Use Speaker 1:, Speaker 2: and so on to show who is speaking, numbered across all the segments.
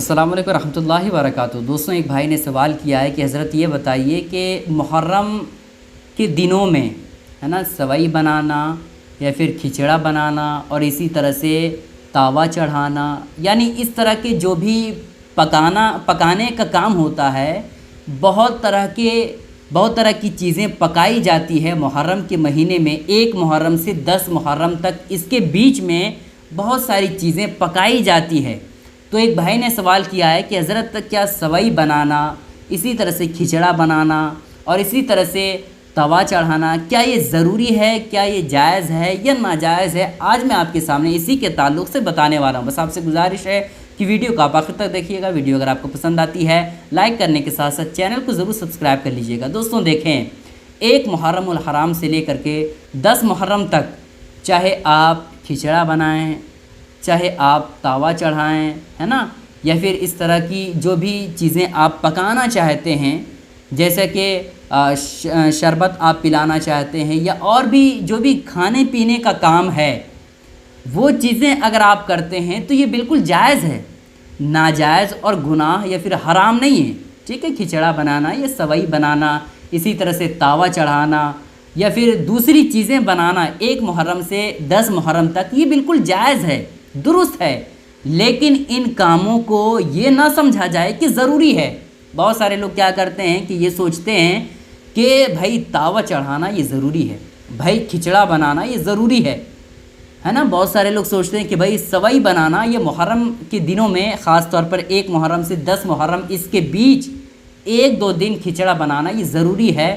Speaker 1: अस्सलाम वालेकुम रहमतुल्लाहि व बरकातुहू। दोस्तों, एक भाई ने सवाल किया है कि हज़रत ये बताइए कि मुहर्रम के दिनों में है ना सवई बनाना या फिर खिचड़ा बनाना और इसी तरह से तावा चढ़ाना, यानी इस तरह के जो भी पकाने का काम होता है, बहुत तरह की चीज़ें पकाई जाती है मुहर्रम के महीने में। 1 मुहर्रम से 10 मुहर्रम तक इसके बीच में बहुत सारी चीज़ें पकाई जाती है। तो एक भाई ने सवाल किया है कि हज़रत क्या सवई बनाना, इसी तरह से खिचड़ा बनाना और इसी तरह से तवा चढ़ाना, क्या ये ज़रूरी है, क्या ये जायज़ है या नाजायज़ है? आज मैं आपके सामने इसी के ताल्लुक़ से बताने वाला हूँ। बस आपसे गुजारिश है कि वीडियो को आप आखिर तक देखिएगा। वीडियो अगर आपको पसंद आती है लाइक करने के साथ साथ चैनल को ज़रूर सब्सक्राइब कर लीजिएगा। दोस्तों देखें, 1 मुहर्रमुल हराम से लेकर के 10 मुहर्रम तक चाहे आप खिचड़ा बनाएं, चाहे आप तावा चढ़ाएं, है ना, या फिर इस तरह की जो भी चीज़ें आप पकाना चाहते हैं, जैसे कि शरबत आप पिलाना चाहते हैं या और भी जो भी खाने पीने का काम है, वो चीज़ें अगर आप करते हैं तो ये बिल्कुल जायज़ है, नाजायज़ और गुनाह या फिर हराम नहीं है। ठीक है, खिचड़ा बनाना या सवई बनाना, इसी तरह से तावा चढ़ाना या फिर दूसरी चीज़ें बनाना 1 मुहर्रम से 10 मुहर्रम तक, ये बिल्कुल जायज़ है, दुरुस्त है। लेकिन इन कामों को ये ना समझा जाए कि ज़रूरी है। बहुत सारे लोग क्या करते हैं कि ये सोचते हैं कि भाई तावा चढ़ाना ये ज़रूरी है, भाई खिचड़ा बनाना ये ज़रूरी है ना। बहुत सारे लोग सोचते हैं कि भाई सवई बनाना ये मुहर्रम के दिनों में, ख़ास तौर पर 1 मुहर्रम से 10 मुहर्रम इसके बीच 1-2 दिन खिचड़ा बनाना ये ज़रूरी है।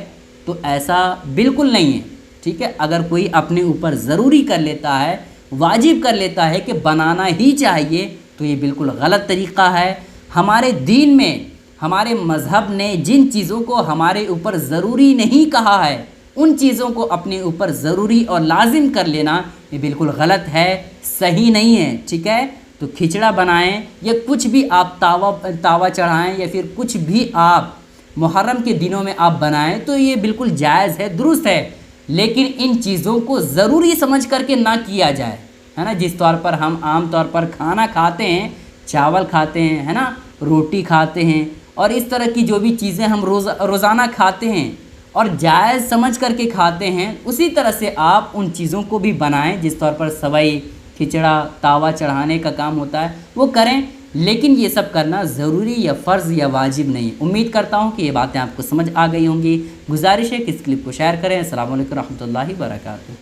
Speaker 1: तो ऐसा बिल्कुल नहीं है। ठीक है, अगर कोई अपने ऊपर ज़रूरी कर लेता है, वाजिब कर लेता है कि बनाना ही चाहिए, तो ये बिल्कुल गलत तरीक़ा है। हमारे दीन में, हमारे मज़हब ने जिन चीज़ों को हमारे ऊपर ज़रूरी नहीं कहा है, उन चीज़ों को अपने ऊपर ज़रूरी और लाजिम कर लेना ये बिल्कुल गलत है, सही नहीं है। ठीक है, तो खिचड़ा बनाएं या कुछ भी आप तावा चढ़ाएं या फिर कुछ भी आप मुहर्रम के दिनों में आप बनाएं, तो ये बिल्कुल जायज़ है, दुरुस्त है। लेकिन इन चीज़ों को ज़रूरी समझ करके ना किया जाए, है ना। जिस तौर पर हम आम तौर पर खाना खाते हैं, चावल खाते हैं, है ना, रोटी खाते हैं और इस तरह की जो भी चीज़ें हम रोज़ाना खाते हैं और जायज़ समझ करके खाते हैं, उसी तरह से आप उन चीज़ों को भी बनाएं। जिस तौर पर सवई, खिचड़ा, तावा चढ़ाने का काम होता है वो करें, लेकिन ये सब करना ज़रूरी या फ़र्ज़ या वाजिब नहीं। उम्मीद करता हूँ कि ये बातें आपको समझ आ गई होंगी। गुजारिश है कि इस क्लिप को शेयर करें। अस्सलाम वालेकुम रहमतुल्लाहि व बरकातुहू।